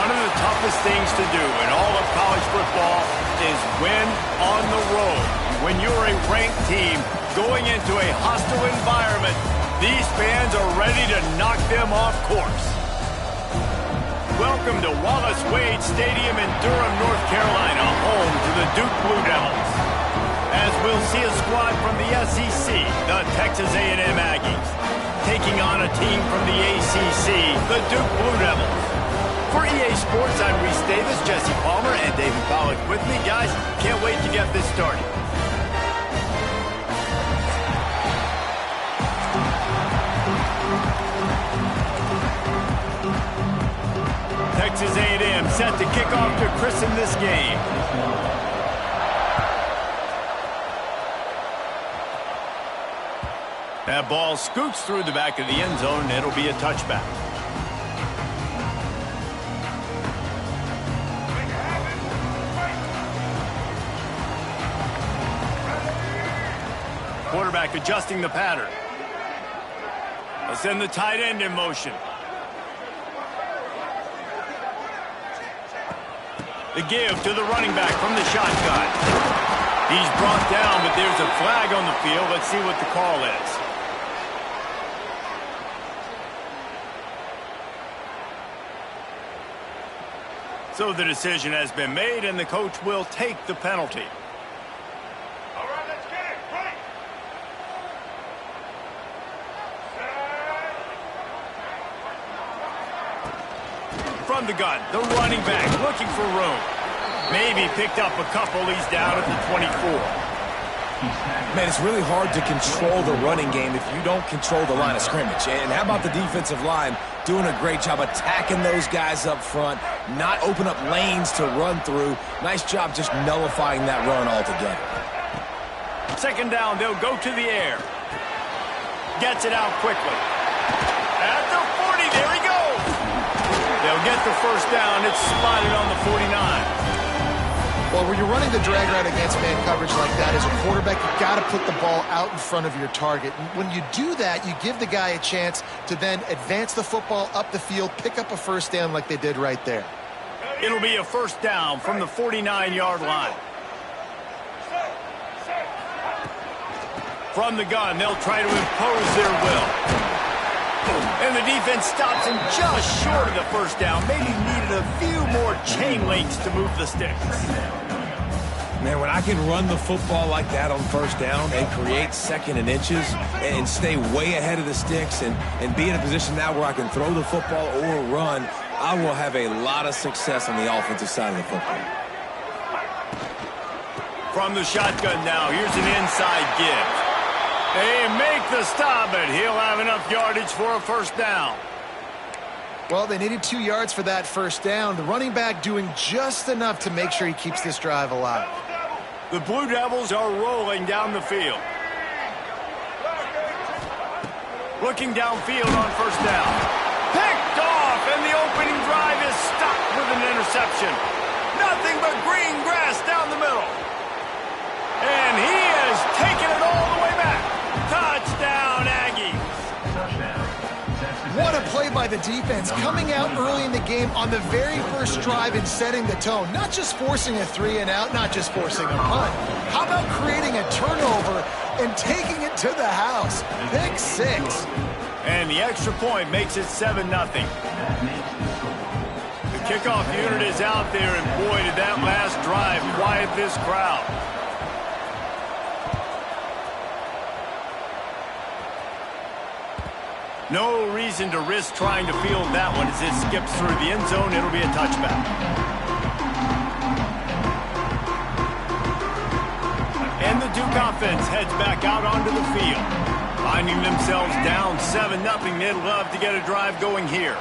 One of the toughest things to do in all of college football is win on the road. When you're a ranked team going into a hostile environment, these fans are ready to knock them off course. Welcome to Wallace Wade Stadium in Durham, North Carolina, home to the Duke Blue Devils. As we'll see a squad from the SEC, the Texas A&M Aggies, taking on a team from the ACC, the Duke Blue Devils. For EA Sports, I'm Reese Davis, Jesse Palmer, and David Pollack with me. Guys, can't wait to get this started. Texas A&M set to kick off to christen this game. That ball scoots through the back of the end zone, and it'll be a touchback. Quarterback adjusting the pattern. They'll send the tight end in motion. The give to the running back from the shotgun. He's brought down, but there's a flag on the field. Let's see what the call is. So the decision has been made, and the coach will take the penalty. All right, let's get it. Right. From the gun, the running back looking for room. Maybe picked up a couple. He's down at the 24. Man, it's really hard to control the running game if you don't control the line of scrimmage. And how about the defensive line doing a great job attacking those guys up front, not open up lanes to run through. Nice job just nullifying that run altogether. Second down, they'll go to the air. Gets it out quickly. At the 40, there he goes. They'll get the first down. It's spotted on the 49. Well, when you're running the drag route against man coverage like that, as a quarterback, you got to put the ball out in front of your target. And when you do that, you give the guy a chance to then advance the football up the field, pick up a first down like they did right there. It'll be a first down from the 49-yard line. From the gun, they'll try to impose their will. And the defense stops him just short of the first down. Maybe needed a few more chain links to move the sticks. Man, when I can run the football like that on first down and create second and inches and stay way ahead of the sticks and be in a position now where I can throw the football or run, I will have a lot of success on the offensive side of the football. From the shotgun now, here's an inside give. They make the stop, but he'll have enough yardage for a first down. Well, they needed 2 yards for that first down. The running back doing just enough to make sure he keeps this drive alive. The Blue Devils are rolling down the field. Looking downfield on first down. Picked off, and the opening drive is stopped with an interception. Nothing but green grass down the middle. And he has taken it all the way back. Touchdown, Aggies. What a play by the defense, coming out early in the game on the very first drive and setting the tone. Not just forcing a 3-and-out, not just forcing a punt. How about creating a turnover and taking it to the house? Pick 6. And the extra point makes it 7-0. The kickoff unit is out there, and boy, did that last drive quiet this crowd. No reason to risk trying to field that one as it skips through the end zone. It'll be a touchback. And the Duke offense heads back out onto the field. Finding themselves down 7-0, they'd love to get a drive going here.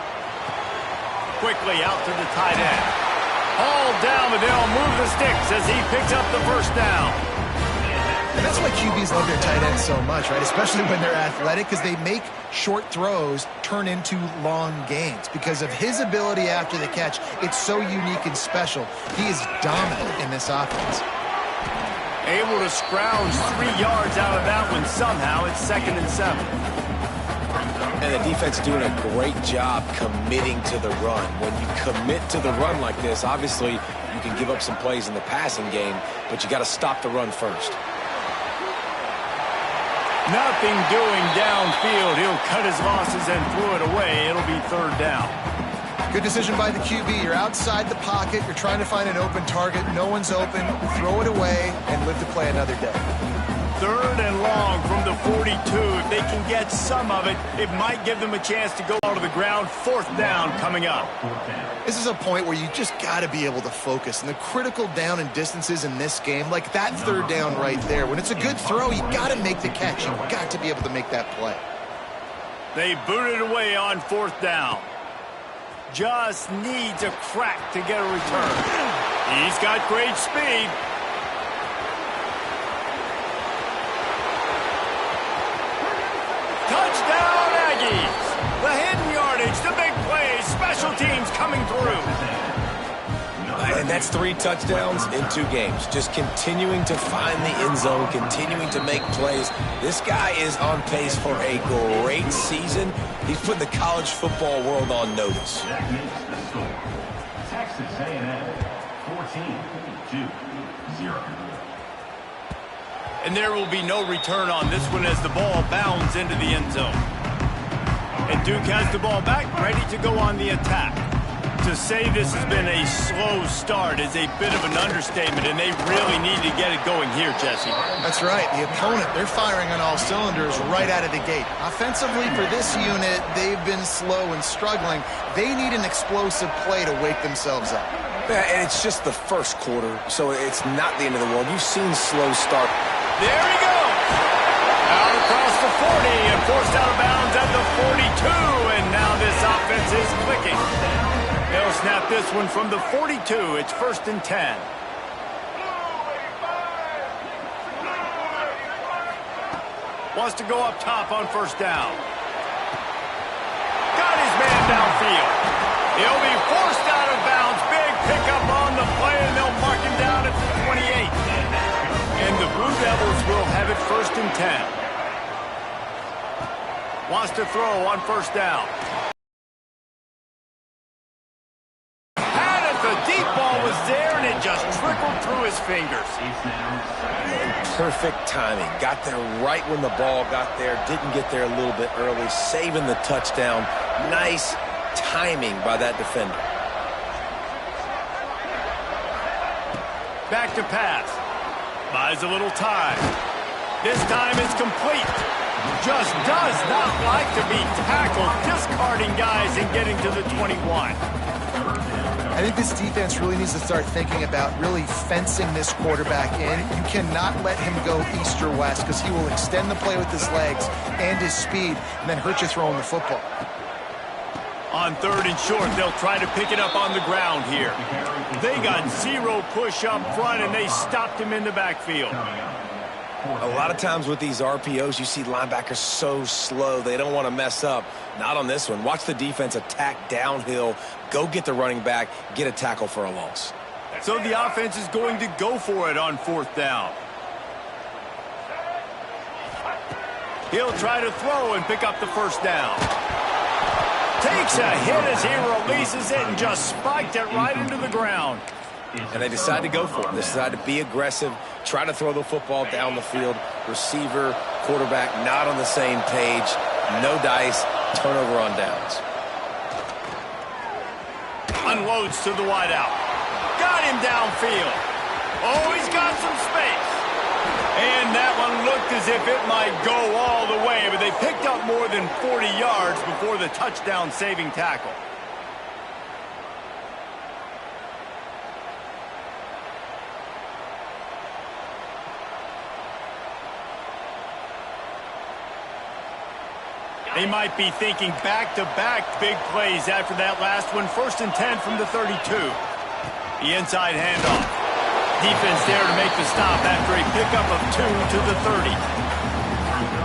Quickly out to the tight end. Hauled down, but they'll move the sticks as he picks up the first down. And that's why QBs love their tight ends so much, right? Especially when they're athletic, because they make short throws turn into long gains. Because of his ability after the catch, it's so unique and special. He is dominant in this offense. Able to scrounge 3 yards out of that one somehow. It's 2nd and 7. And the defense doing a great job committing to the run. When you commit to the run like this, obviously you can give up some plays in the passing game, but you got to stop the run first. Nothing doing downfield. He'll cut his losses and throw it away. It'll be third down. Good decision by the QB. You're outside the pocket. You're trying to find an open target. No one's open. Throw it away and live to play another day. Third and long from the 42. If they can get some of it, it might give them a chance to go to the ground. Fourth down coming up. This is a point where you just got to be able to focus. And the critical down and distances in this game, like that third down right there, when it's a good throw, you got to make the catch. You've got to be able to make that play. They booted away on fourth down. Just needs a crack to get a return. He's got great speed. Touchdown, Aggies! The hidden yardage, the big plays, special teams coming through. And that's 3 touchdowns in 2 games. Just continuing to find the end zone, continuing to make plays. This guy is on pace for a great season. He's put the college football world on notice. Texas A&M 14-0. And there will be no return on this one as the ball bounds into the end zone. And Duke has the ball back, ready to go on the attack. To say this has been a slow start is a bit of an understatement, and they really need to get it going here, Jesse. That's right. The opponent, they're firing on all cylinders right out of the gate. Offensively, for this unit, they've been slow and struggling. They need an explosive play to wake themselves up. Yeah, and it's just the first quarter, so it's not the end of the world. You've seen slow start. There he goes. Out across the 40 and forced out of bounds at the 42, and now this offense is clicking. They'll snap this one from the 42. It's 1st and 10. Wants to go up top on 1st down. Got his man downfield. He'll be forced out of bounds. Big pickup on the play, and they'll mark him down at the 28. And the Blue Devils will have it 1st and 10. Wants to throw on 1st down. The deep ball was there, and it just trickled through his fingers. Perfect timing. Got there right when the ball got there. Didn't get there a little bit early. Saving the touchdown. Nice timing by that defender. Back to pass. Buys a little time. This time it's complete. Just does not like to be tackled. Discarding guys and getting to the 21. I think this defense really needs to start thinking about really fencing this quarterback in. You cannot let him go east or west because he will extend the play with his legs and his speed and then hurt you throwing the football. On 3rd and short, they'll try to pick it up on the ground here. They got 0 push up front, and they stopped him in the backfield. A lot of times with these RPOs, you see linebackers so slow, they don't want to mess up. Not on this one. Watch the defense attack downhill, go get the running back, get a tackle for a loss. So the offense is going to go for it on 4th down. He'll try to throw and pick up the 1st down. Takes a hit as he releases it and just spiked it right into the ground. And they decide to go for it. They decide to be aggressive, try to throw the football down the field. Receiver, quarterback, not on the same page. No dice, turnover on downs. Unloads to the wideout. Got him downfield. Oh, he's got some space. And that one looked as if it might go all the way, but they picked up more than 40 yards before the touchdown-saving tackle. They might be thinking back-to-back big plays after that last one. 1st and 10 from the 32. The inside handoff. Defense there to make the stop after a pickup of 2 to the 30.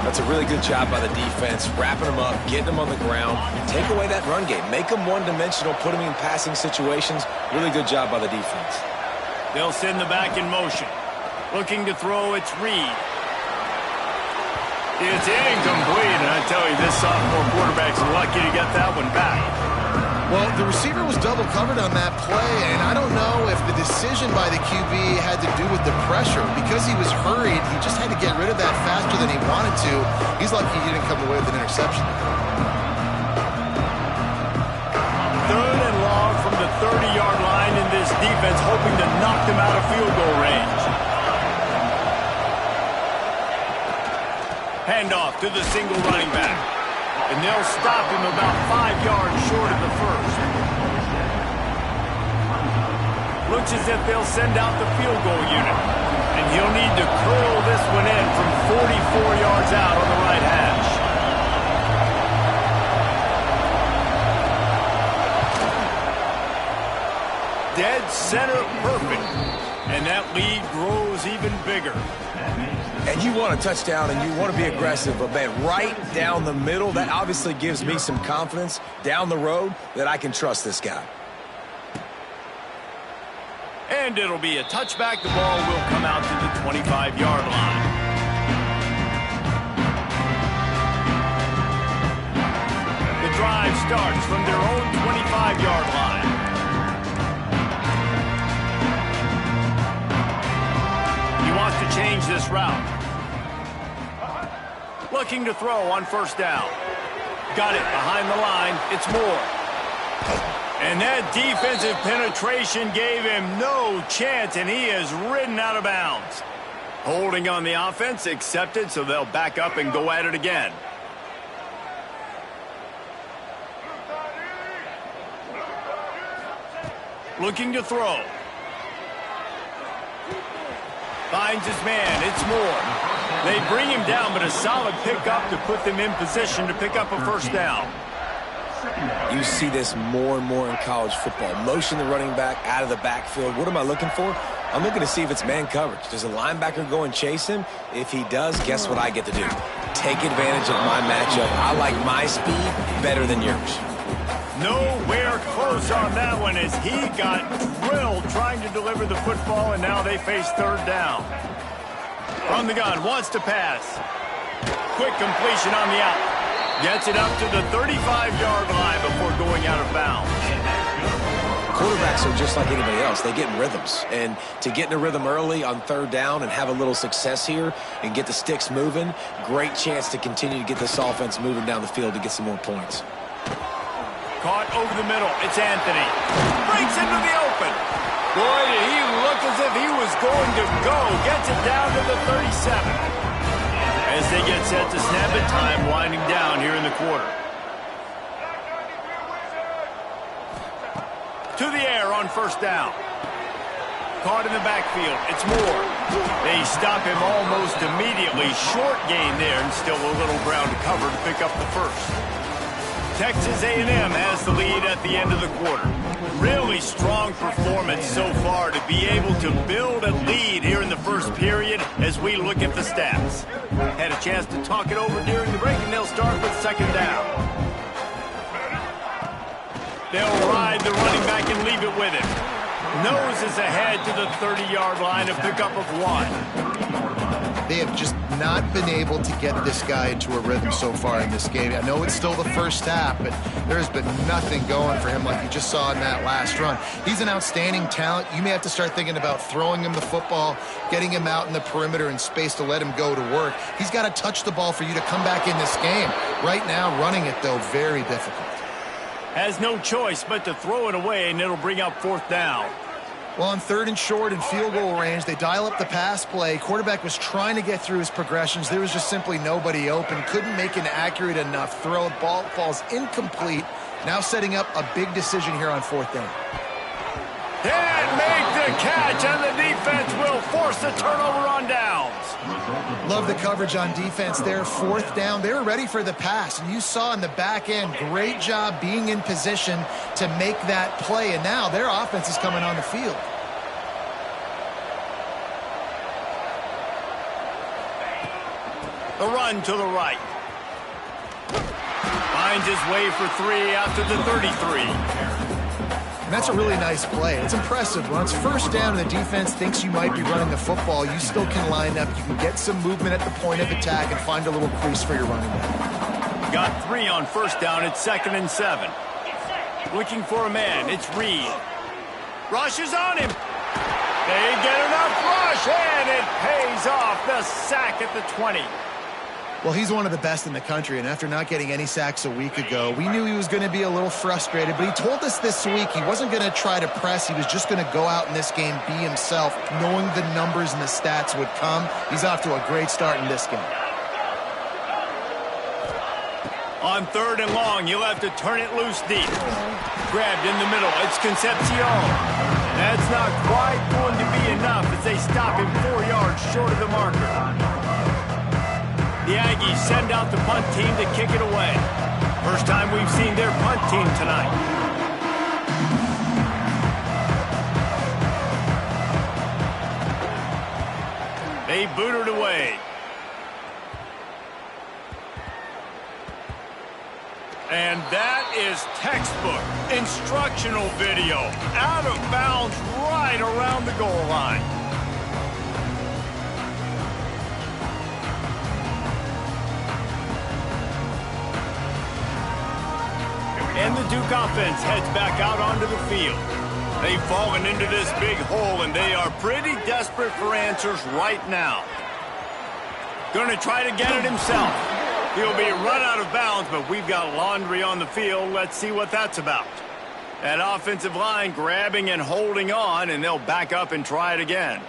That's a really good job by the defense, wrapping them up, getting them on the ground. Take away that run game. Make them one-dimensional, put them in passing situations. Really good job by the defense. They'll send the back in motion. Looking to throw, it's Reed. It's incomplete, and I tell you, this sophomore quarterback's lucky to get that one back. Well, the receiver was double covered on that play, and I don't know if the decision by the QB had to do with the pressure. Because he was hurried, he just had to get rid of that faster than he wanted to. He's lucky he didn't come away with an interception. 3rd and long from the 30-yard line, in this defense hoping to knock them out of field goal range. Handoff to the single running back. And they'll stop him about 5 yards short of the first. Looks as if they'll send out the field goal unit. And he'll need to curl this one in from 44 yards out on the right hash. Dead center perfect. And that lead grows even bigger. And you want a touchdown and you want to be aggressive, but man, right down the middle, that obviously gives me some confidence down the road that I can trust this guy. And it'll be a touchback. The ball will come out to the 25-yard line. The drive starts from their own 25-yard line. He wants to change this route. Looking to throw on 1st down. Got it behind the line. It's Moore. And that defensive penetration gave him no chance, and he is ridden out of bounds. Holding on the offense, accepted, so they'll back up and go at it again. Looking to throw. Finds his man. It's Moore. They bring him down, but a solid pickup to put them in position to pick up a 1st down. You see this more and more in college football. Motion the running back out of the backfield. What am I looking for? I'm looking to see if it's man coverage. Does a linebacker go and chase him? If he does, guess what I get to do? Take advantage of my matchup. I like my speed better than yours. Nowhere close on that one as he got drilled trying to deliver the football, and now they face 3rd down. From the gun, wants to pass. Quick completion on the out. Gets it up to the 35-yard line before going out of bounds. Quarterbacks are just like anybody else. They get in rhythms. And to get in a rhythm early on 3rd down and have a little success here and get the sticks moving, great chance to continue to get this offense moving down the field to get some more points. Caught over the middle. It's Anthony. Breaks into the open. Boy, did he look as if he was going to go. Gets it down to the 37. As they get set to snap it, time winding down here in the quarter. To the air on 1st down. Caught in the backfield. It's Moore. They stop him almost immediately. Short gain there, and still a little ground to cover to pick up the 1st. Texas A&M has the lead at the end of the quarter. Really strong performance so far to be able to build a lead here in the 1st period as we look at the stats. Had a chance to talk it over during the break, and they'll start with 2nd down. They'll ride the running back and leave it with him. Noses ahead to the 30-yard line, a pickup of 1. They have just not been able to get this guy into a rhythm so far in this game. I know it's still the 1st half, but there has been nothing going for him like you just saw in that last run. He's an outstanding talent. You may have to start thinking about throwing him the football, getting him out in the perimeter in space to let him go to work. He's got to touch the ball for you to come back in this game. Right now, running it, though, very difficult. Has no choice but to throw it away, and it'll bring up 4th down. Well, on 3rd and short in field goal range, they dial up the pass play. Quarterback was trying to get through his progressions. There was just simply nobody open. Couldn't make an accurate enough throw. Ball falls incomplete. Now setting up a big decision here on 4th down. Can't make the catch, and the defense will force a turnover on downs. Love the coverage on defense there. 4th down. They were ready for the pass, and you saw in the back end, great job being in position to make that play, and now their offense is coming on the field. The run to the right. Finds his way for 3 out to the 33. And that's a really nice play. It's impressive. When it's first down and the defense thinks you might be running the football, you still can line up. You can get some movement at the point of attack and find a little crease for your running back. Got 3 on first down. It's 2nd and 7. Looking for a man. It's Reed. Rush is on him. They get enough rush, and it pays off. The sack at the 20. Well, he's one of the best in the country, and after not getting any sacks a week ago, we knew he was going to be a little frustrated, but he told us this week he wasn't going to try to press. He was just going to go out in this game, be himself, knowing the numbers and the stats would come. He's off to a great start in this game. On 3rd and long, you'll have to turn it loose deep. Grabbed in the middle. It's Concepcion. That's not quite going to be enough as they stop him 4 yards short of the marker. The Aggies send out the punt team to kick it away. First time we've seen their punt team tonight. They boot it away. And that is textbook instructional video. Out of bounds right around the goal line. And the Duke offense heads back out onto the field. They've fallen into this big hole, and they are pretty desperate for answers right now. Going to try to get it himself. He'll be run out of bounds, but we've got laundry on the field. Let's see what that's about. That offensive line grabbing and holding on, and they'll back up and try it again.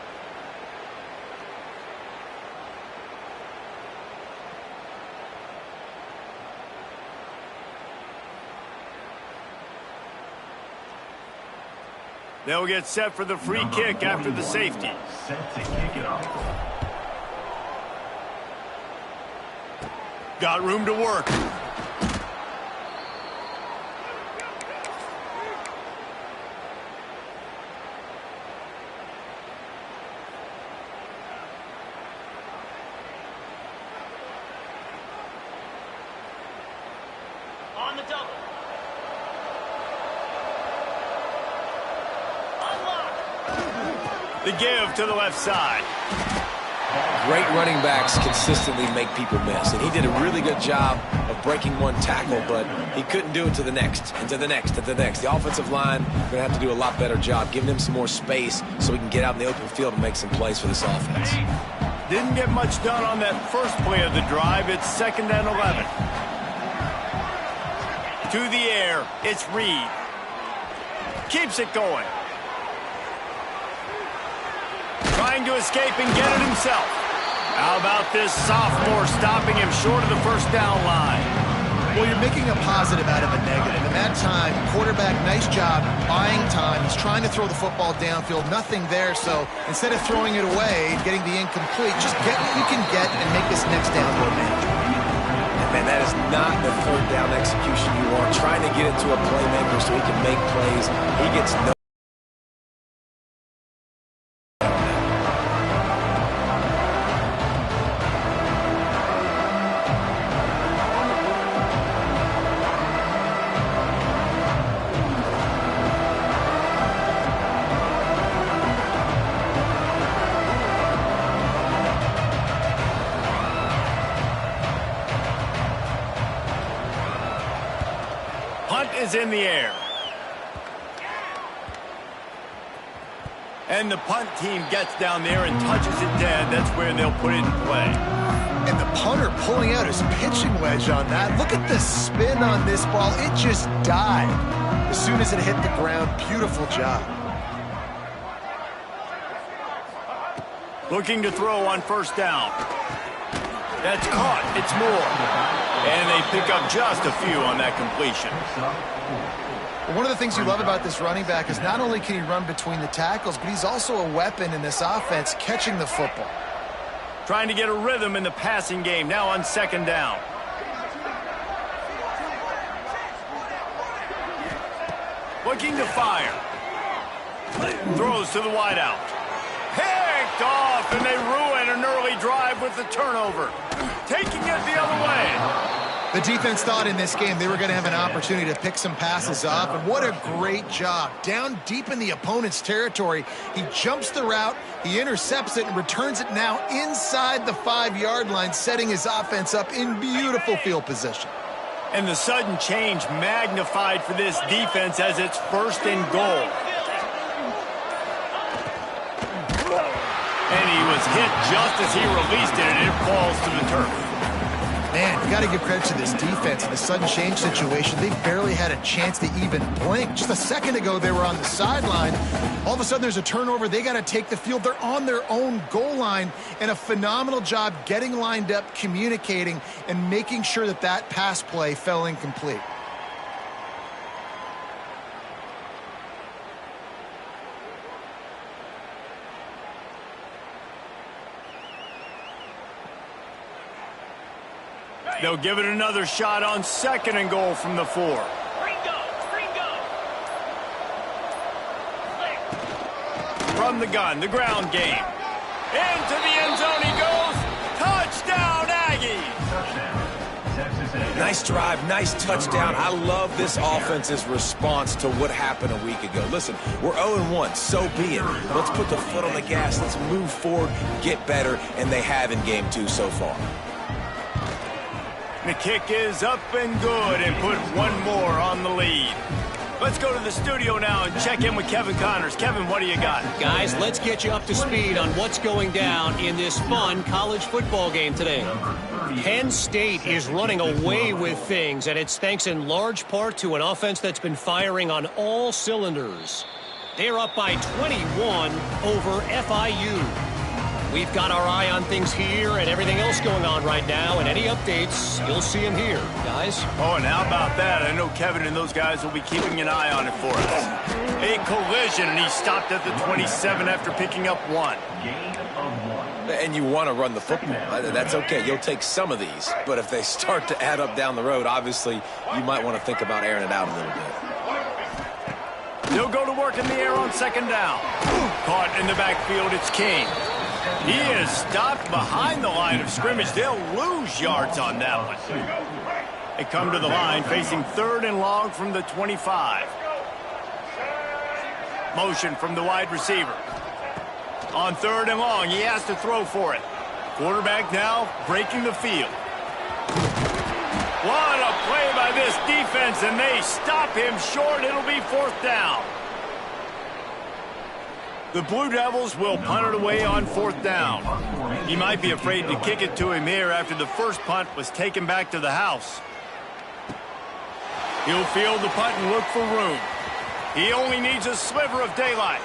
They'll get set for the free kick after the safety. Set to kick it off. Got room to work. On the double. The give to the left side. Great running backs consistently make people miss, and he did a really good job of breaking one tackle, but he couldn't do it to the next, and to the next, and to the next. The offensive line going to have to do a lot better job, giving him some more space so he can get out in the open field and make some plays for this offense. Didn't get much done on that first play of the drive. It's 2nd and 11. To the air, it's Reed. Keeps it going. Trying to escape and get it himself. How about this sophomore stopping him short of the first down line? Well, you're making a positive out of a negative. In that time, quarterback, nice job, buying time. He's trying to throw the football downfield. Nothing there, so instead of throwing it away, getting the incomplete, just get what you can get and make this next down more manageable. Man, that is not the 3rd down execution you want. Trying to get it to a playmaker so he can make plays. He gets no. Punt is in the air. And the punt team gets down there and touches it dead. That's where they'll put it in play. And the punter pulling out his pitching wedge on that. Look at the spin on this ball. It just died as soon as it hit the ground. Beautiful job. Looking to throw on first down. That's caught. It's Moore. And they pick up just a few on that completion. Well, one of the things you love about this running back is not only can he run between the tackles, but he's also a weapon in this offense, catching the football. Trying to get a rhythm in the passing game, now on 2nd down. Looking to fire. Throws to the wideout. Picked off, and they ruin an early drive with the turnover. Taking it the other way. The defense thought in this game they were going to have an opportunity to pick some passes off, and what a great job. Down deep in the opponent's territory, he jumps the route, he intercepts it, and returns it now inside the 5-yard line, setting his offense up in beautiful field position. And the sudden change magnified for this defense as it's 1st and goal. And he was hit just as he released it, and it falls to the turf. Man, you got to give credit to this defense. In the sudden change situation, they barely had a chance to even blink. Just a second ago, they were on the sideline. All of a sudden, there's a turnover. They got to take the field. They're on their own goal line, and a phenomenal job getting lined up, communicating, and making sure that that pass play fell incomplete. They'll give it another shot on 2nd and goal from the 4. From the gun, the ground game. Into the end zone he goes. Touchdown, Aggies! Nice drive, nice touchdown. I love this offense's response to what happened a week ago. Listen, we're 0-1, so be it. Let's put the foot on the gas. Let's move forward, get better, and they have in game 2 so far. The kick is up and good, and put one more on the lead. Let's go to the studio now and check in with Kevin Connors. Kevin, what do you got? Guys, let's get you up to speed on what's going down in this fun college football game today. Penn State is running away with things, and it's thanks in large part to an offense that's been firing on all cylinders. They're up by 21 over FIU. We've got our eye on things here and everything else going on right now, and any updates, you'll see them here, guys. Oh, and how about that? I know Kevin and those guys will be keeping an eye on it for us. A collision, and he stopped at the 27 after picking up 1. And you want to run the football. That's okay. You'll take some of these. But if they start to add up down the road, obviously, you might want to think about airing it out a little bit. They'll go to work in the air on 2nd down. Caught in the backfield, it's King. He is stopped behind the line of scrimmage. They'll lose yards on that one. They come to the line facing 3rd and long from the 25. Motion from the wide receiver. On 3rd and long, he has to throw for it. Quarterback now breaking the field. What a play by this defense, and they stop him short. It'll be 4th down. The Blue Devils will punt it away on 4th down. He might be afraid to kick it to him here after the first punt was taken back to the house. He'll field the punt and look for room. He only needs a sliver of daylight.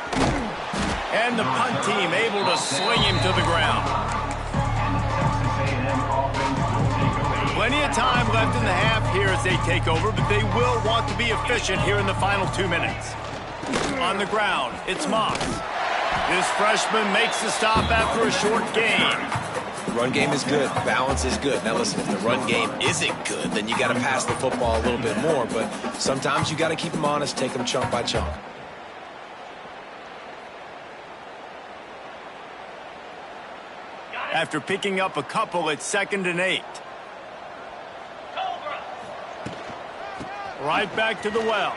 And the punt team able to sling him to the ground. Plenty of time left in the half here as they take over, but they will want to be efficient here in the final 2 minutes. On the ground, it's Moss. This freshman makes the stop after a short gain. The run game is good. Balance is good. Now, listen, if the run game isn't good, then you got to pass the football a little bit more. But sometimes you got to keep them honest, take them chunk by chunk. After picking up a couple at 2nd and 8. Right back to the well.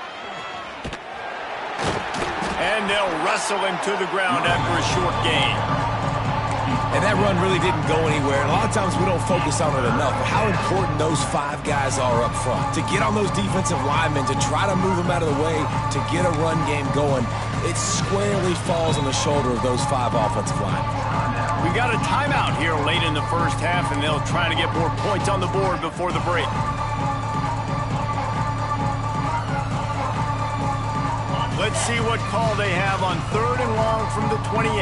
And they'll wrestle him to the ground after a short gain. And that run really didn't go anywhere. And a lot of times we don't focus on it enough. But how important those 5 guys are up front. To get on those defensive linemen, to try to move them out of the way, to get a run game going, it squarely falls on the shoulder of those 5 offensive linemen. We got a timeout here late in the first half, and they'll try to get more points on the board before the break. Let's see what call they have on 3rd and long from the 28.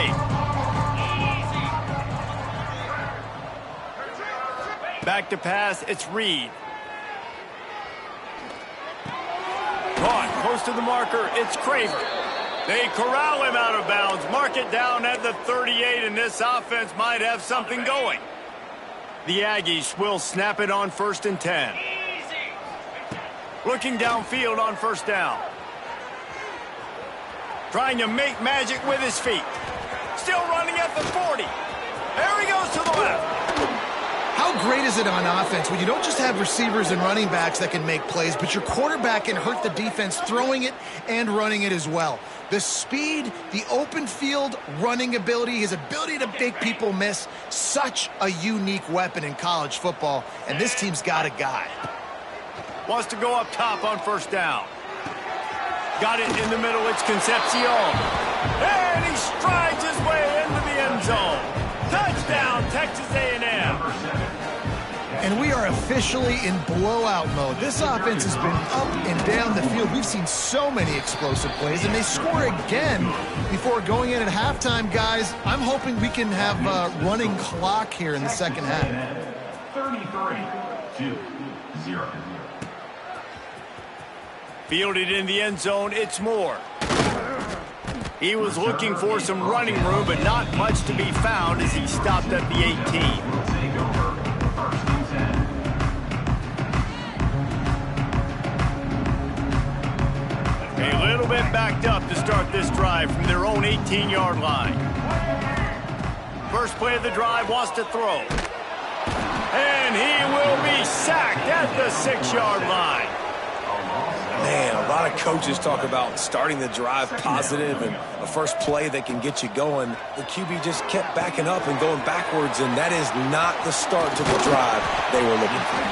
Back to pass, it's Reed. Caught close to the marker, it's Craver. They corral him out of bounds, mark it down at the 38, and this offense might have something going. The Aggies will snap it on 1st and 10. Looking downfield on 1st down. Trying to make magic with his feet. Still running at the 40. There he goes to the left. How How great is it on offense when you don't just have receivers and running backs that can make plays, but your quarterback can hurt the defense throwing it and running it as well. The speed, the open field running ability, his ability to make people miss, such a unique weapon in college football, and this team's got a guy. Wants to go up top on first down. Got it in the middle, it's Concepcion. And he strides his way into the end zone. Touchdown, Texas A&M. And we are officially in blowout mode. This offense has been up and down the field. We've seen so many explosive plays, and they score again before going in at halftime. Guys, I'm hoping we can have a running clock here in the second half. 33-0. Fielded in the end zone, it's Moore. He was looking for some running room, but not much to be found as he stopped at the 18. A little bit backed up to start this drive from their own 18-yard line. First play of the drive, wants to throw. And he will be sacked at the 6-yard line. Man, a lot of coaches talk about starting the drive positive and a first play that can get you going. The QB just kept backing up and going backwards, and that is not the start to the drive they were looking for.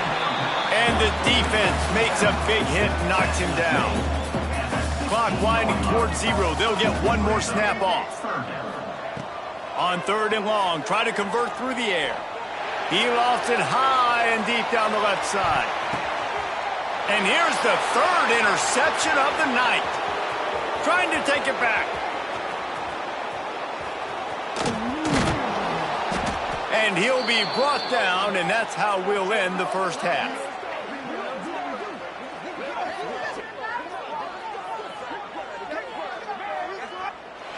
And the defense makes a big hit and knocks him down. Clock winding towards 0. They'll get one more snap off. On third and long, try to convert through the air. He lofts it high and deep down the left side. And here's the third interception of the night. Trying to take it back. And he'll be brought down, and that's how we'll end the first half.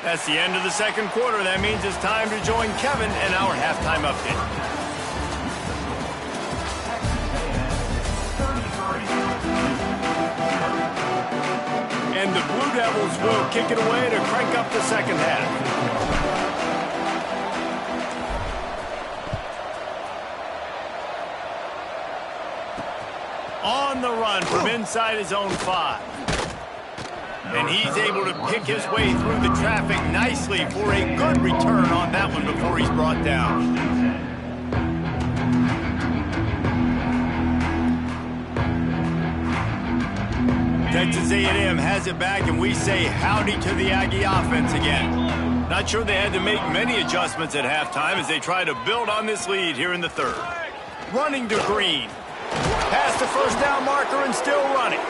That's the end of the second quarter. That means it's time to join Kevin in our halftime update. And the Blue Devils will kick it away to crank up the second half. On the run from inside his own 5. And he's able to pick his way through the traffic nicely for a good return on that one before he's brought down. Texas A&M has it back, and we say howdy to the Aggie offense again. Not sure they had to make many adjustments at halftime as they try to build on this lead here in the third. Running to Green. Past the first down marker and still running.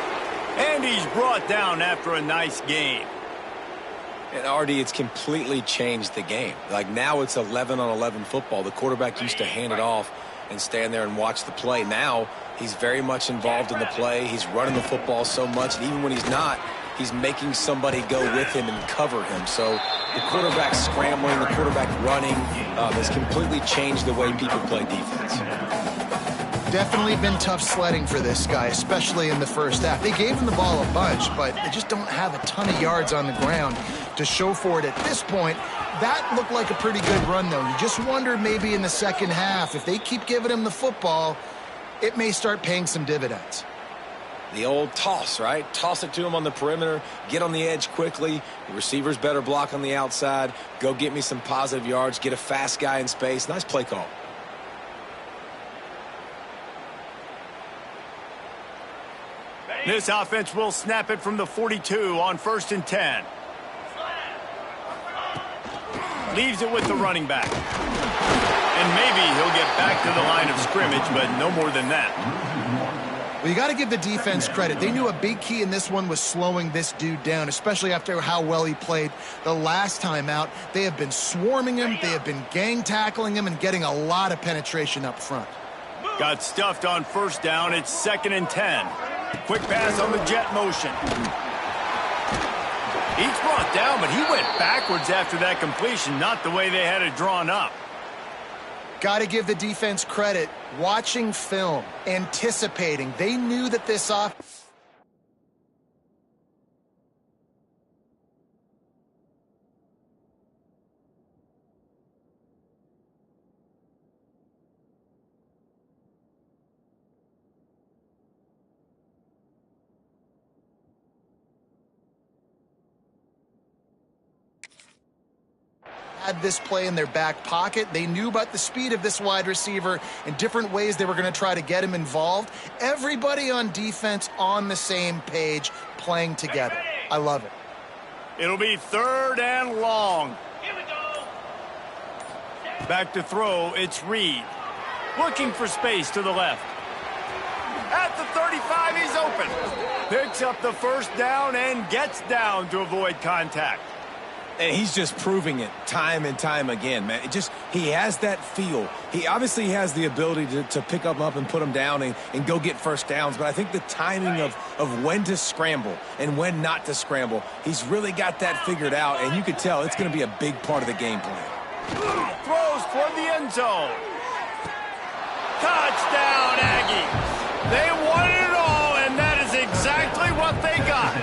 And he's brought down after a nice gain. And Artie, it's completely changed the game. Like now it's 11-on-11 football. The quarterback used to hand it off and stand there and watch the play. Now he's very much involved in the play. He's running the football so much, and even when he's not, he's making somebody go with him and cover him. So the quarterback scrambling, the quarterback running has completely changed the way people play defense. Definitely been tough sledding for this guy, especially in the first half. They gave him the ball a bunch, but they just don't have a ton of yards on the ground to show for it at this point. That looked like a pretty good run, though. You just wonder maybe in the second half, if they keep giving him the football, it may start paying some dividends. The old toss, right? Toss it to him on the perimeter, get on the edge quickly. The receivers better block on the outside. Go get me some positive yards, get a fast guy in space. Nice play call. This offense will snap it from the 42 on 1st and 10. Leaves it with the running back. And maybe he'll get back to the line of scrimmage, but no more than that. Well, you got to give the defense credit. They knew a big key in this one was slowing this dude down, especially after how well he played the last time out. They have been swarming him, they have been gang tackling him, and getting a lot of penetration up front. Got stuffed on first down. It's 2nd and 10. Quick pass on the jet motion. He's brought down, but he went backwards after that completion, not the way they had it drawn up. Got to give the defense credit. Watching film, anticipating. They knew that this offense had this play in their back pocket. They knew about the speed of this wide receiver and different ways they were going to try to get him involved. Everybody on defense on the same page, playing together. I love it. It'll be 3rd and long. Here we go. Back to throw, it's Reed. Looking for space to the left. At the 35, he's open. Picks up the first down and gets down to avoid contact. And he's just proving it time and time again, man. He has that feel. He obviously has the ability to pick them up and put them down and go get first downs. But I think the timing of when to scramble and when not to scramble, he's really got that figured out. And you can tell it's going to be a big part of the game plan. Throws toward the end zone. Touchdown, Aggies. They wanted it all, and that is exactly what they got.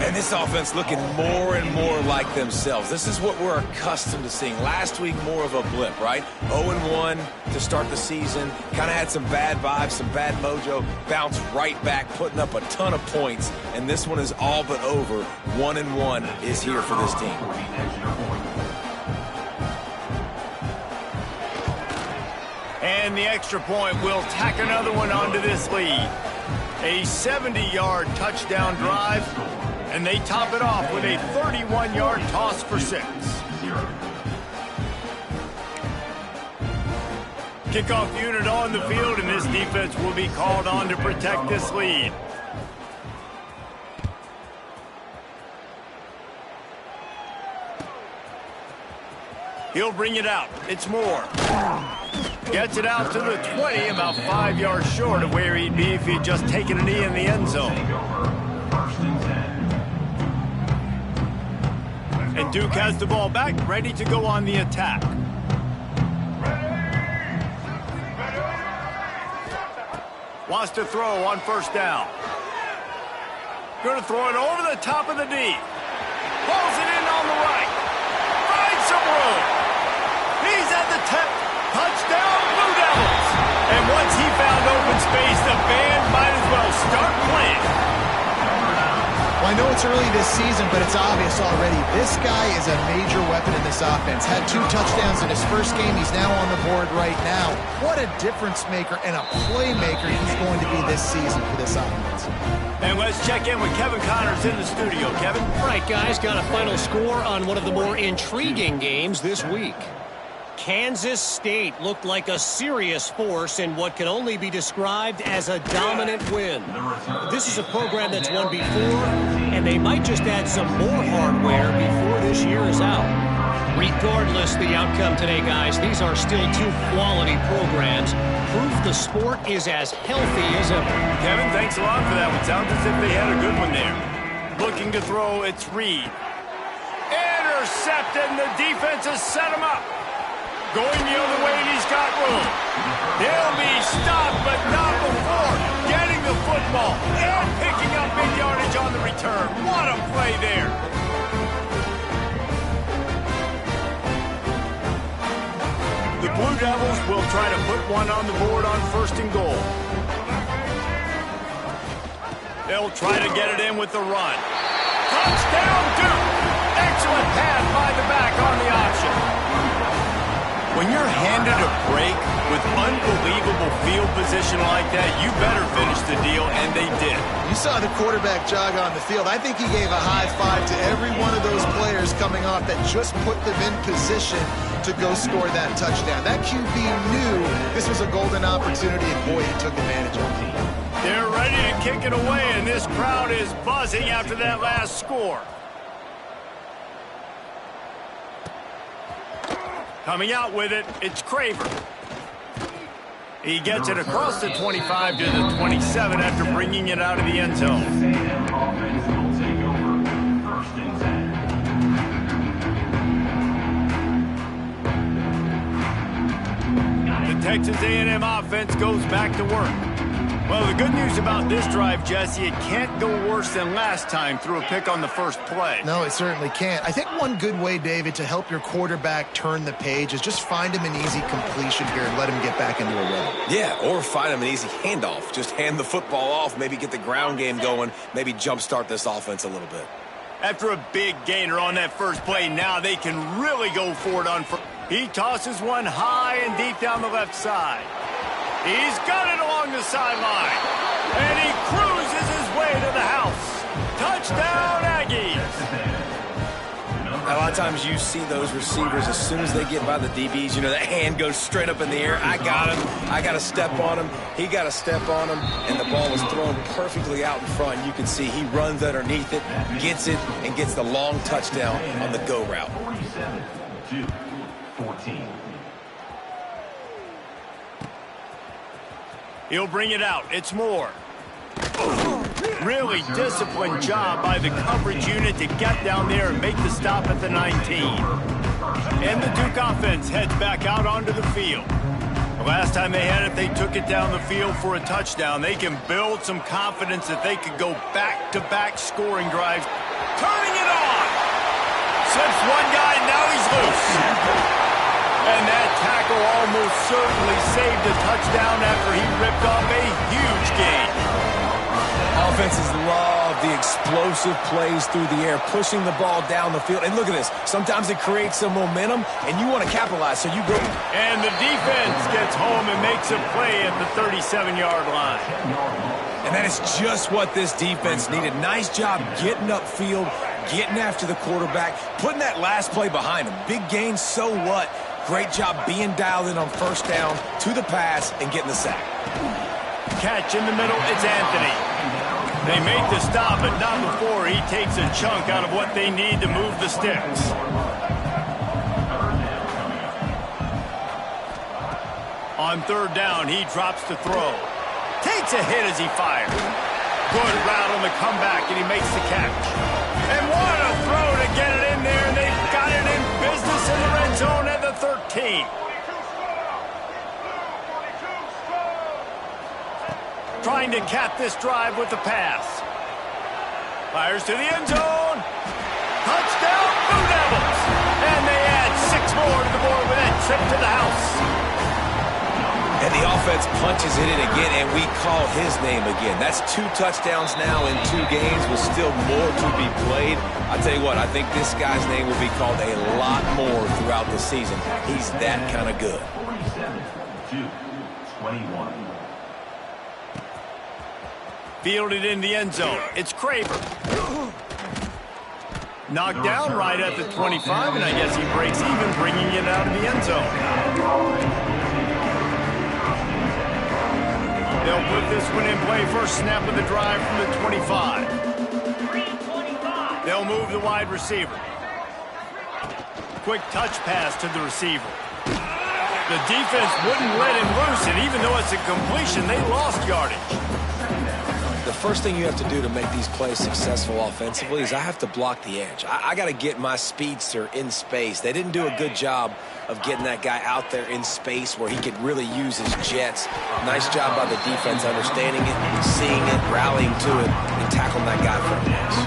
And this offense looking more and more like themselves. This is what we're accustomed to seeing. Last week, more of a blip, right? 0-1 to start the season. Kind of had some bad vibes, some bad mojo. Bounced right back, putting up a ton of points. And this one is all but over. 1-1 is here for this team. And the extra point will tack another one onto this lead. A 70-yard touchdown drive, and they top it off with a 31-yard toss for 6. Kickoff unit on the field, and this defense will be called on to protect this lead. He'll bring it out. It's Moore. Gets it out to the 20, about 5 yards short of where he'd be if he'd just taken a knee in the end zone. And Duke has the ball back, ready to go on the attack. Wants to throw on first down. Going to throw it over the top of the D. Pulls it in on the right. Finds some room. He's at the 10. Touchdown, Blue Devils. And once he found open space, the band might as well start playing. Well, I know it's early this season, but it's obvious already. This guy is a major weapon in this offense. Had 2 touchdowns in his first game. He's now on the board right now. What a difference maker and a playmaker he's going to be this season for this offense. And let's check in with Kevin Connors in the studio. Kevin? All right, guys, got a final score on one of the more intriguing games this week. Kansas State looked like a serious force in what can only be described as a dominant win. This is a program that's won before, and they might just add some more hardware before this year is out. Regardless the outcome today, guys, these are still 2 quality programs. Proof the sport is as healthy as ever. Kevin, thanks a lot for that one. Sounds as if they had a good one there. Looking to throw, it's Reed. Intercepted, and the defense has set him up. Going the other way, and he's got room. He'll be stopped, but not before getting the football and picking up big yardage on the return. What a play there. The Blue Devils will try to put one on the board on 1st and goal. They'll try to get it in with the run. Touchdown, Duke! Excellent pass by the back on the option. When you're handed a break with unbelievable field position like that, you better finish the deal, and they did. You saw the quarterback jog on the field. I think he gave a high five to every one of those players coming off that just put them in position to go score that touchdown. That QB knew this was a golden opportunity, and boy, he took advantage of it. They're ready to kick it away, and this crowd is buzzing after that last score. Coming out with it, it's Craver. He gets it across the 25 to the 27 after bringing it out of the end zone. The Texas A&M offense goes back to work. Well, the good news about this drive, Jesse, it can't go worse than last time through a pick on the first play. No, it certainly can't. I think one good way, David, to help your quarterback turn the page is just find him an easy completion here and let him get back into a rhythm. Yeah, or find him an easy handoff. Just hand the football off, maybe get the ground game going, maybe jumpstart this offense a little bit. After a big gainer on that first play, now they can really go for it on first. He tosses one high and deep down the left side. He's got it along the sideline. And he cruises his way to the house. Touchdown, Aggies. A lot of times you see those receivers, as soon as they get by the DBs, you know, that hand goes straight up in the air. I got him. I got to step on him. He got to step on him. And the ball was thrown perfectly out in front. You can see he runs underneath it, gets it, and gets the long touchdown on the go route. 47-14. He'll bring it out. It's Moore. Really disciplined job by the coverage unit to get down there and make the stop at the 19. And the Duke offense heads back out onto the field. The last time they had it, they took it down the field for a touchdown. They can build some confidence that they could go back-to-back scoring drives. Turning it on! Slips one guy, now he's loose. And that tackle almost certainly saved a touchdown after he ripped off a huge gain. Offenses love the explosive plays through the air, pushing the ball down the field. And look at this. Sometimes it creates some momentum, and you want to capitalize, so you go. And the defense gets home and makes a play at the 37-yard line. And that is just what this defense needed. Nice job getting upfield, getting after the quarterback, putting that last play behind him. Big gain, so what? Great job being dialed in on first down, to the pass, and getting the sack. Catch in the middle, it's Anthony. They make the stop, but not before he takes a chunk out of what they need to move the sticks. On third down, he drops to throw. Takes a hit as he fires. Good route on the comeback, and he makes the catch. And what a throw to get it in there, and they've got it in business in the red zone at the 13. Trying to cap this drive with the pass. Fires to the end zone. Touchdown, Blue Devils. And they add 6 more to the board with that trip to the house. And the offense punches it in again, and we call his name again. That's 2 touchdowns now in 2 games with still more to be played. I tell you what, I think this guy's name will be called a lot more throughout the season. He's that kind of good. 47-21. Fielded in the end zone. It's Craver. Knocked down right at the 25, and I guess he breaks even, bringing it out of the end zone. They'll put this one in play. First snap of the drive from the 25. They'll move the wide receiver. Quick touch pass to the receiver. The defense wouldn't let him loose, and even though it's a completion, they lost yardage. The first thing you have to do to make these plays successful offensively is I have to block the edge. I got to get my speedster in space. They didn't do a good job of getting that guy out there in space where he could really use his jets. Nice job by the defense understanding it, seeing it, rallying to it, and tackling that guy for a loss.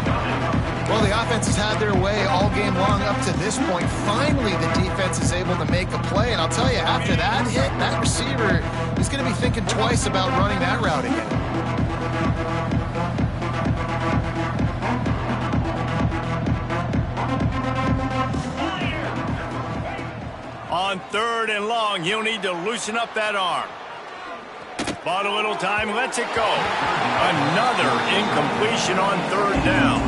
Well, the offense has had their way all game long up to this point. Finally, the defense is able to make a play. And I'll tell you, after that hit, that receiver is going to be thinking twice about running that route again. On third and long, he'll need to loosen up that arm. Bought a little time, lets it go. Another incompletion on third down.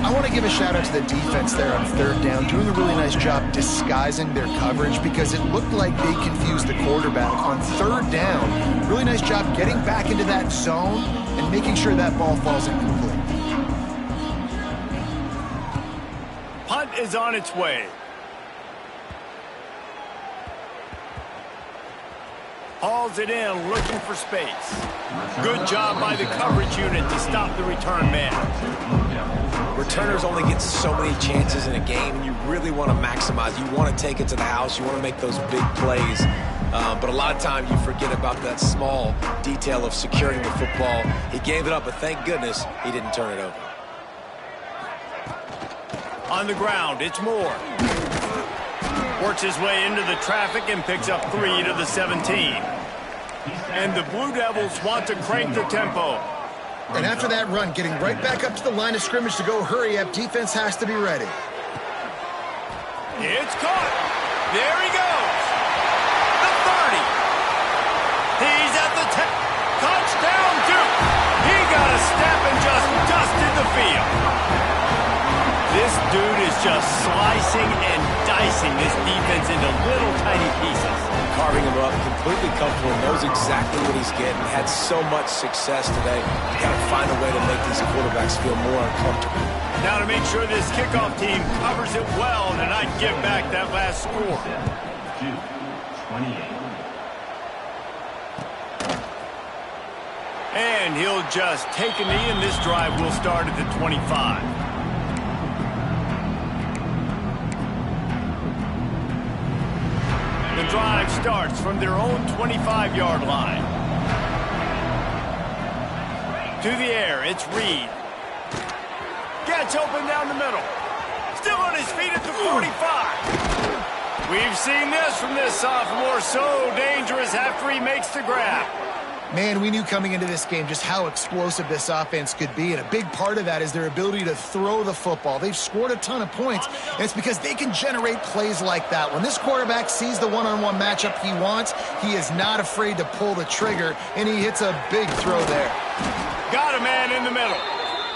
I want to give a shout out to the defense there on third down, doing a really nice job disguising their coverage because it looked like they confused the quarterback on third down. Really nice job getting back into that zone and making sure that ball falls incomplete. Punt is on its way. Hauls it in, looking for space. Good job by the coverage unit to stop the return man. Returners only get so many chances in a game, and you really want to maximize. You want to take it to the house. You want to make those big plays. But a lot of times you forget about that small detail of securing the football. He gave it up, but thank goodness he didn't turn it over. On the ground, it's Moore. Works his way into the traffic and picks up 3 to the 17. And the Blue Devils want to crank the tempo. And after that run, getting right back up to the line of scrimmage to go hurry up, defense has to be ready. It's caught. There he goes. The 30. He's at the 10. Touchdown, Duke. He got a step and just dusted the field. This dude is just slicing and dicing this defense into little tiny pieces. Carving him up, completely comfortable, knows exactly what he's getting, had so much success today. You got to find a way to make these quarterbacks feel more uncomfortable. Now to make sure this kickoff team covers it well and not give back that last score. Duke, 28. And he'll just take a knee, and this drive will start at the 25. The drive starts from their own 25-yard line. To the air, it's Reed. Gets open down the middle. Still on his feet at the 45. We've seen this from this sophomore, so dangerous after he makes the grab. Man, we knew coming into this game just how explosive this offense could be, and a big part of that is their ability to throw the football. They've scored a ton of points, and it's because they can generate plays like that. When this quarterback sees the one-on-one matchup he wants, he is not afraid to pull the trigger, and he hits a big throw there. Got a man in the middle.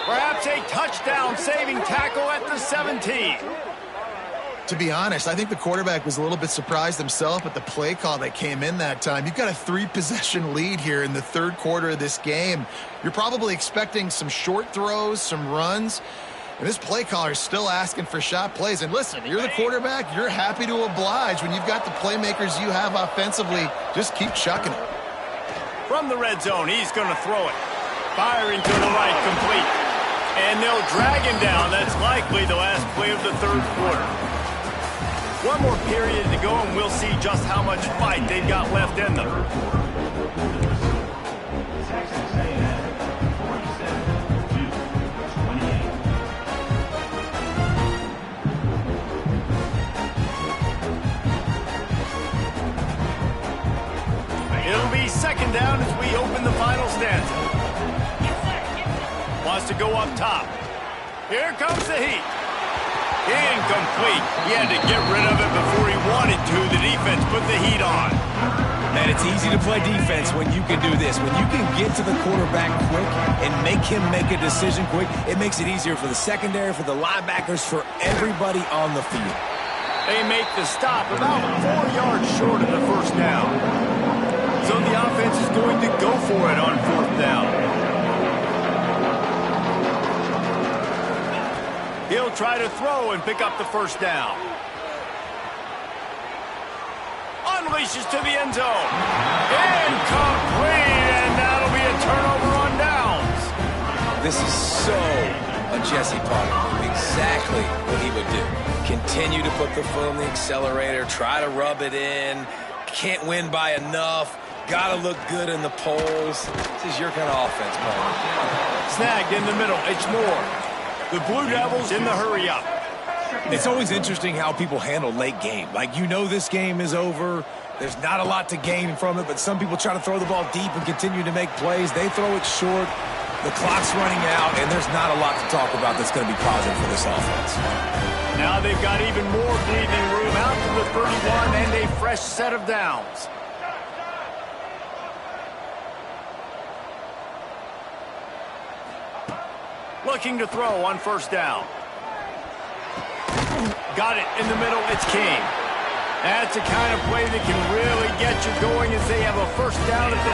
Perhaps a touchdown-saving tackle at the 17. To be honest, I think the quarterback was a little bit surprised himself at the play call that came in that time. You've got a 3-possession lead here in the third quarter of this game. You're probably expecting some short throws, some runs, and this play caller is still asking for shot plays. And listen, you're the quarterback. You're happy to oblige when you've got the playmakers you have offensively. Just keep chucking it. From the red zone, he's going to throw it. Firing to the right, complete. And they'll drag him down. That's likely the last play of the third quarter. One more period to go, and we'll see just how much fight they've got left in them. Texas A&M, 47, Duke, 28. It'll be second down as we open the final stanza. Wants to go up top. Here comes the heat. Incomplete. He had to get rid of it before he wanted to. The defense put the heat on. Man, it's easy to play defense when you can do this. When you can get to the quarterback quick and make him make a decision quick, it makes it easier for the secondary, for the linebackers, for everybody on the field. They make the stop about 4 yards short of the first down. So the offense is going to go for it on fourth down. He'll try to throw and pick up the first down. Unleashes to the end zone. Incomplete, and that'll be a turnover on downs. This is so a Jesse Potter. Exactly what he would do. Continue to put the foot on the accelerator, try to rub it in. Can't win by enough. Got to look good in the polls. This is your kind of offense, Paul. Snagged in the middle. It's Moore. The Blue Devils in the hurry-up. It's always interesting how people handle late game. Like, you know this game is over. There's not a lot to gain from it, but some people try to throw the ball deep and continue to make plays. They throw it short. The clock's running out, and there's not a lot to talk about that's going to be positive for this offense. Now they've got even more breathing room out to the 31 and a fresh set of downs. Looking to throw on first down. Got it in the middle. It's King. That's the kind of play that can really get you going as they have a first down at the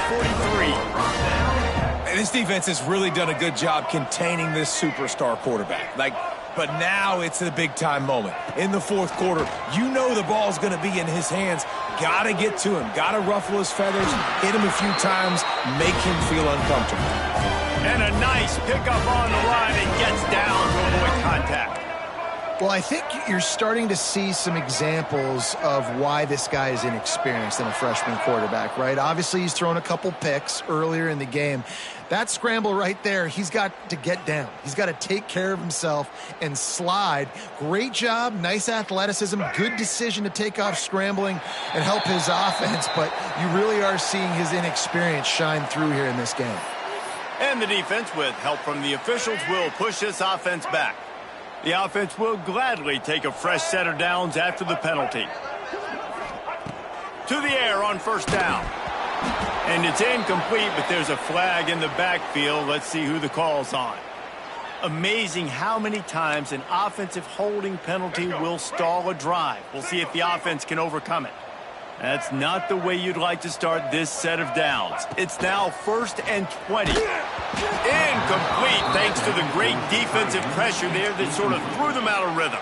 43. And this defense has really done a good job containing this superstar quarterback. But now it's a big-time moment. In the fourth quarter, you know the ball's going to be in his hands. Got to get to him. Got to ruffle his feathers, hit him a few times, make him feel uncomfortable. And a nice pickup on the line and gets down to avoid contact. Well, I think you're starting to see some examples of why this guy is inexperienced in a freshman quarterback, right? Obviously, he's thrown a couple picks earlier in the game. That scramble right there, he's got to get down. He's got to take care of himself and slide. Great job, nice athleticism, good decision to take off scrambling and help his offense, but you really are seeing his inexperience shine through here in this game. And the defense, with help from the officials, will push this offense back. The offense will gladly take a fresh set of downs after the penalty. To the air on first down. And it's incomplete, but there's a flag in the backfield. Let's see who the call's on. Amazing how many times an offensive holding penalty will stall a drive. We'll see if the offense can overcome it. That's not the way you'd like to start this set of downs. It's now 1st and 20. Incomplete thanks to the great defensive pressure there that sort of threw them out of rhythm.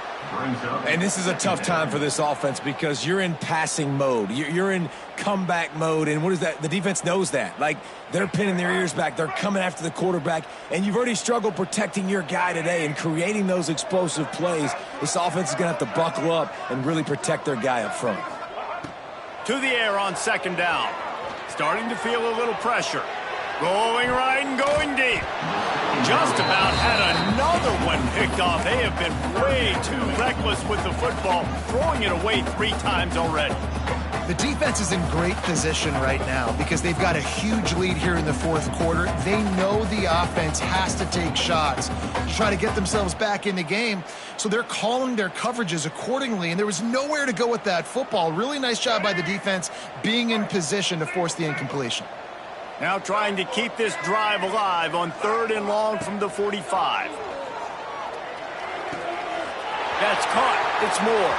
And this is a tough time for this offense because you're in passing mode. You're in comeback mode, and what is that? The defense knows that. Like, they're pinning their ears back. They're coming after the quarterback, and you've already struggled protecting your guy today and creating those explosive plays. This offense is going to have to buckle up and really protect their guy up front. To the air on 2nd down. Starting to feel a little pressure. Going right and going deep. Just about had another one picked off. They have been way too reckless with the football, throwing it away 3 times already. The defense is in great position right now because they've got a huge lead here in the 4th quarter. They know the offense has to take shots to try to get themselves back in the game. So they're calling their coverages accordingly, and there was nowhere to go with that football. Really nice job by the defense being in position to force the incompletion. Now trying to keep this drive alive on 3rd and long from the 45. That's caught. It's Moore.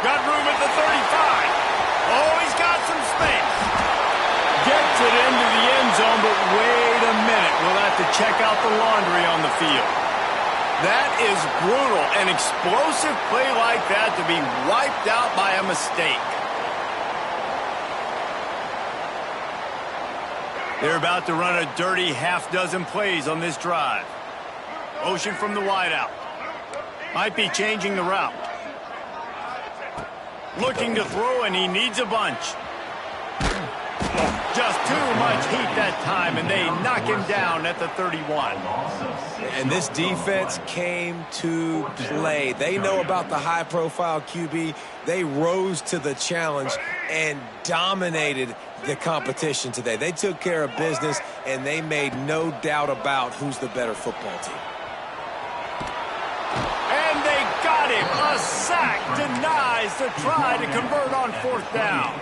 Got room at the 35. Oh, he's got some space. Gets it into the end zone, but wait a minute. We'll have to check out the laundry on the field. That is brutal. An explosive play like that to be wiped out by a mistake. They're about to run a dirty half-dozen plays on this drive. Motion from the wideout. Might be changing the route. Looking to throw, and he needs a bunch. Just too much heat that time, and they knock him down at the 31. And this defense came to play. They know about the high-profile QB. They rose to the challenge and dominated the competition today. They took care of business, and they made no doubt about who's the better football team. And they got him. A sack denies the try to convert on 4th down.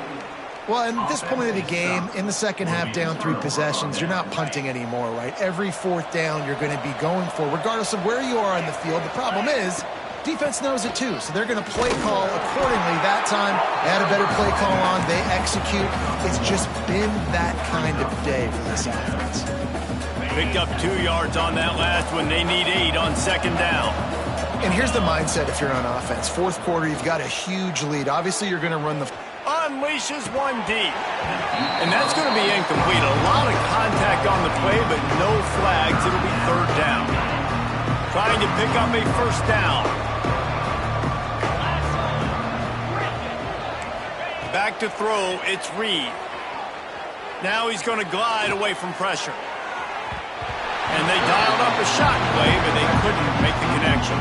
Well, at this point of the game, in the second half, down 3 possessions, you're not punting anymore, right? Every 4th down you're going to be going for, regardless of where you are on the field. The problem is, defense knows it too, so they're going to play call accordingly. That time, they had a better play call on. They execute. It's just been that kind of day for this offense. Picked up 2 yards on that last one. They need 8 on 2nd down. And here's the mindset if you're on offense. 4th quarter, you've got a huge lead. Obviously, you're going to run the... Unleashes one deep. And that's going to be incomplete. A lot of contact on the play, but no flags. It'll be 3rd down. Trying to pick up a 1st down. Back to throw. It's Reed. Now he's going to glide away from pressure. And they dialed up a shot play, but they couldn't make the connection.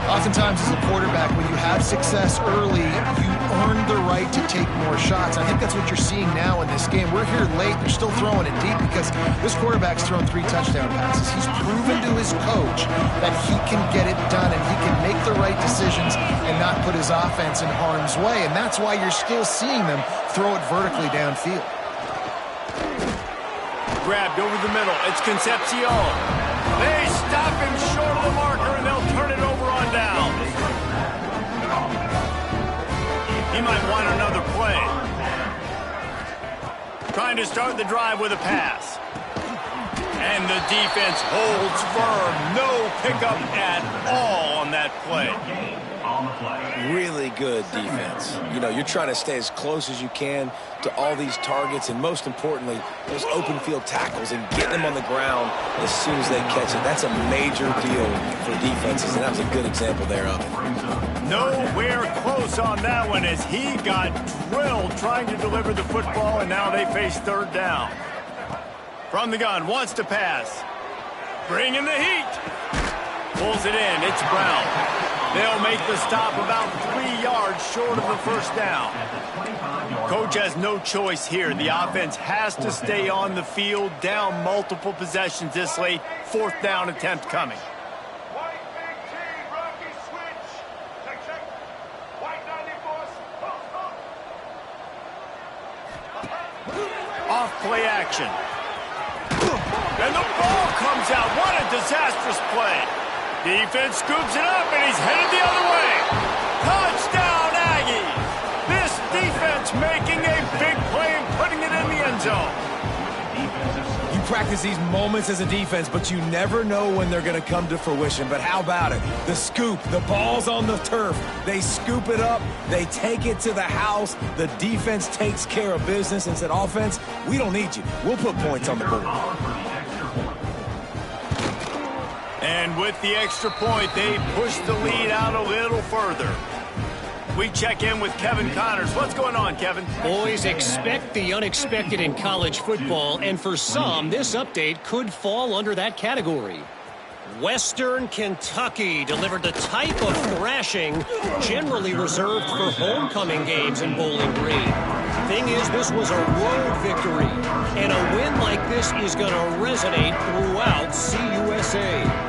Oftentimes as a quarterback, when you have success early, you earn the right to take more shots. I think that's what you're seeing now in this game. We're here late. They're still throwing it deep because this quarterback's thrown 3 touchdown passes. He's proven to his coach that he can get it done and he can make the right decisions and not put his offense in harm's way. And that's why you're still seeing them throw it vertically downfield. Grabbed over the middle. It's Concepcion. They stop him short of the marker, and they'll turn it over on down. He might want another play. Trying to start the drive with a pass. And the defense holds firm. No pickup at all on that play. Really good defense. You know, you're trying to stay as close as you can to all these targets, and most importantly, those open field tackles and getting them on the ground as soon as they catch it. That's a major deal for defenses, and that was a good example there of it. Nowhere close on that one as he got drilled trying to deliver the football, and now they face 3rd down. From the gun, wants to pass. Bringing the heat. Pulls it in. It's Brown. They'll make the stop about 3 yards short of the first down. Coach has no choice here. The offense has to stay on the field, down multiple possessions this late. 4th down attempt coming. Off play action. And the ball comes out. What a disastrous play. Defense scoops it up, and he's headed the other way. Touchdown, Aggies. This defense making a big play and putting it in the end zone. You practice these moments as a defense, but you never know when they're going to come to fruition. But how about it? The scoop, the ball's on the turf. They scoop it up. They take it to the house. The defense takes care of business and said, offense, we don't need you. We'll put points on the board. And with the extra point, they push the lead out a little further. We check in with Kevin Connors. What's going on, Kevin? Boys, expect the unexpected in college football, and for some, this update could fall under that category. Western Kentucky delivered the type of thrashing generally reserved for homecoming games in Bowling Green. Thing is, this was a road victory, and a win like this is going to resonate throughout CUSA.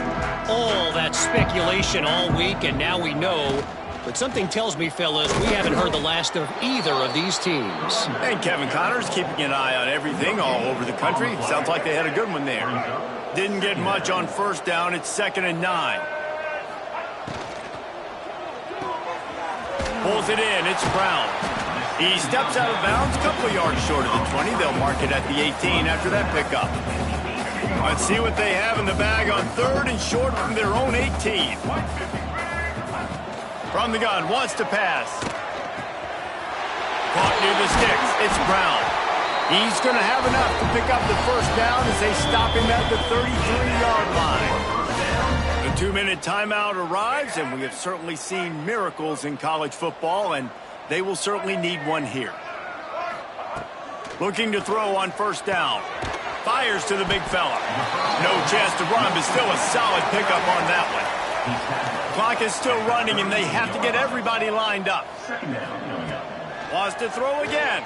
All that speculation all week, and now we know. But something tells me, fellas, we haven't heard the last of either of these teams. And Kevin Connors keeping an eye on everything all over the country. Sounds like they had a good one there. Didn't get much on first down. It's 2nd and 9. Pulls it in. It's Brown. He steps out of bounds, a couple of yards short of the 20. They'll mark it at the 18 after that pickup. Let's see what they have in the bag on 3rd and short from their own 18. From the gun, wants to pass. Caught near the sticks. It's Brown. He's going to have enough to pick up the first down as they stop him at the 33-yard line. The 2-minute timeout arrives, and we have certainly seen miracles in college football, and they will certainly need one here. Looking to throw on first down. Fires to the big fella. No chance to run, but still a solid pickup on that one. Clock is still running, and they have to get everybody lined up. Wants to throw again.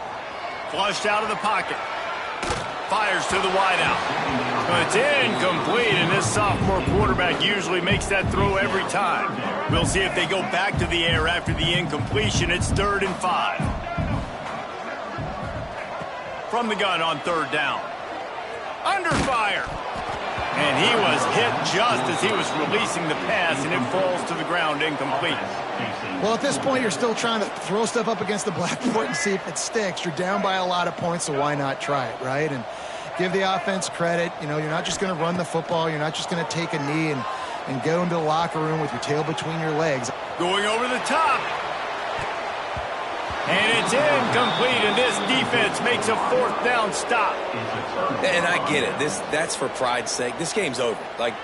Flushed out of the pocket. Fires to the wideout. It's incomplete, and this sophomore quarterback usually makes that throw every time. We'll see if they go back to the air after the incompletion. It's 3rd and 5. From the gun on 3rd down. Under fire. And he was hit just as he was releasing the pass, and it falls to the ground incomplete. Well, at this point, you're still trying to throw stuff up against the blackboard and see if it sticks. You're down by a lot of points, so why not try it, right? And give the offense credit. You know, you're not just going to run the football. You're not just going to take a knee and go into the locker room with your tail between your legs. Going over the top. And it's incomplete, and this defense makes a 4th down stop. And I get it. That's for pride's sake. This game's over. Like,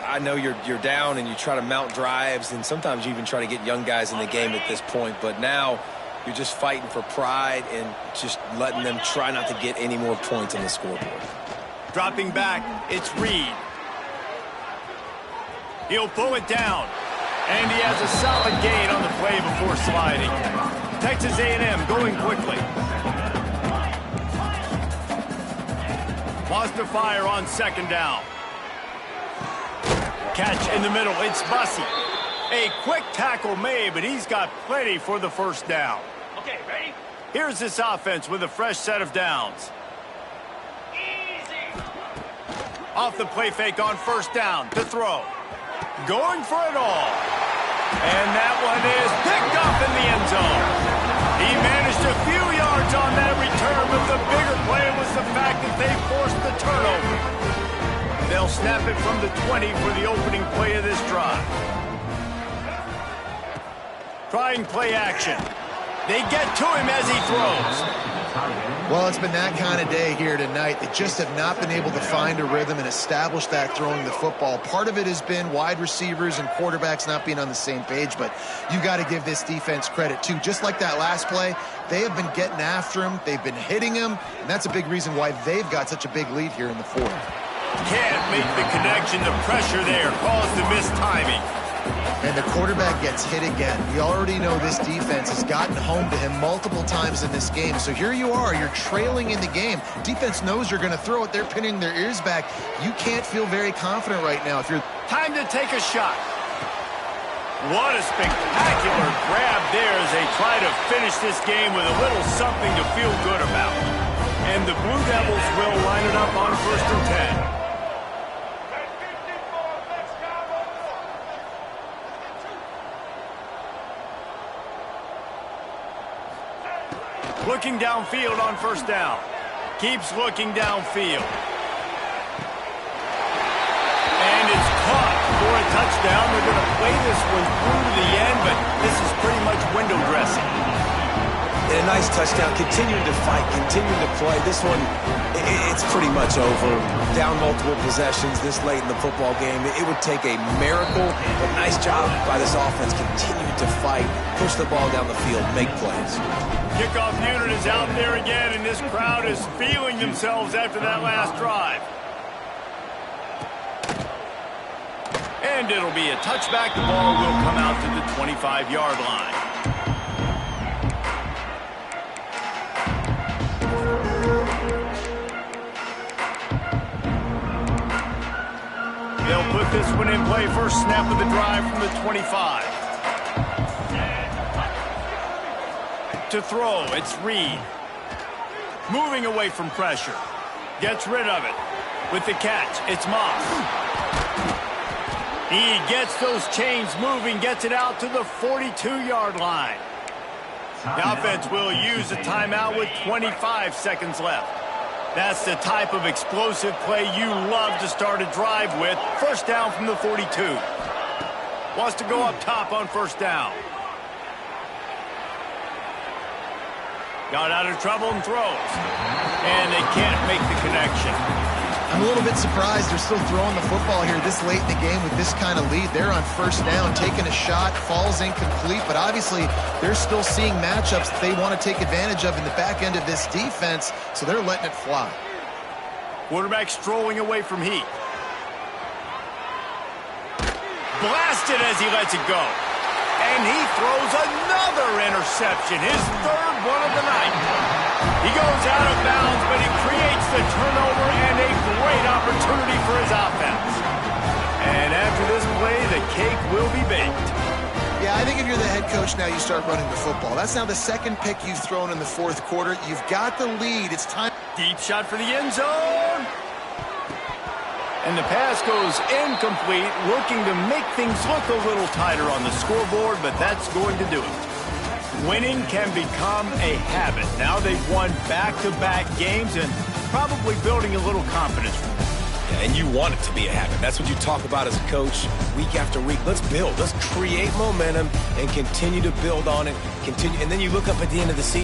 I know you're down and you try to mount drives, and sometimes you even try to get young guys in the game at this point. But now you're just fighting for pride and just letting them try not to get any more points on the scoreboard. Dropping back, it's Reed. He'll pull it down. And he has a solid gain on the play before sliding. Texas A&M going quickly. Wants to fire on 2nd down. Catch in the middle. It's Bussey. A quick tackle made, but he's got plenty for the first down. Okay, ready? Here's this offense with a fresh set of downs. Easy. Off the play fake on first down to throw. Going for it all. And that one is picked up in the end zone. He managed a few yards on that return, but the bigger play was the fact that they forced the turnover. They'll snap it from the 20 for the opening play of this drive. Trying play action. They get to him as he throws. Well, it's been that kind of day here tonight. They just have not been able to find a rhythm and establish that throwing the football. Part of it has been wide receivers and quarterbacks not being on the same page, but you got to give this defense credit too. Just like that last play, they have been getting after him. They've been hitting him, and that's a big reason why they've got such a big lead here in the 4th. Can't make the connection. The pressure there caused the missed timing. And the quarterback gets hit again. We already know this defense has gotten home to him multiple times in this game. So here you are, you're trailing in the game. Defense knows you're going to throw it. They're pinning their ears back. You can't feel very confident right now if you're... Time to take a shot. What a spectacular grab there as they try to finish this game with a little something to feel good about. And the Blue Devils will line it up on 1st and 10. Looking downfield on 1st down. Keeps looking downfield. And it's caught for a touchdown. They're going to play this one through to the end, but this is pretty much window dressing. And a nice touchdown. Continuing to fight, continuing to play. This one, it's pretty much over. Down multiple possessions this late in the football game. It would take a miracle, but nice job by this offense. Continuing to fight, push the ball down the field, make plays. Kickoff unit is out there again, and this crowd is feeling themselves after that last drive. And it'll be a touchback. The ball will come out to the 25-yard line. They'll put this one in play. First snap of the drive from the 25. To throw, it's Reed. Moving away from pressure. Gets rid of it. With the catch, it's Moss. He gets those chains moving, gets it out to the 42-yard line. The offense will use a timeout with 25 seconds left. That's the type of explosive play you love to start a drive with. First down from the 42. Wants to go up top on 1st down. Got out of trouble and throws. And they can't make the connection. I'm a little bit surprised they're still throwing the football here this late in the game with this kind of lead. They're on 1st down, taking a shot, falls incomplete, but obviously they're still seeing matchups that they want to take advantage of in the back end of this defense, so they're letting it fly. Quarterback strolling away from Heath. Blasted as he lets it go. And he throws another interception, his 3rd one of the night. He goes out of bounds, but he creates the turnover and a great opportunity for his offense. And after this play, the cake will be baked. Yeah, I think if you're the head coach now, you start running the football. That's now the 2nd pick you've thrown in the 4th quarter. You've got the lead. It's time. Deep shot for the end zone. And the pass goes incomplete, looking to make things look a little tighter on the scoreboard, but that's going to do it. Winning can become a habit. Now they've won back-to-back games and probably building a little confidence. And you want it to be a habit. That's what you talk about as a coach week after week. Let's build. Let's create momentum and continue to build on it. Continue, and then you look up at the end of the season.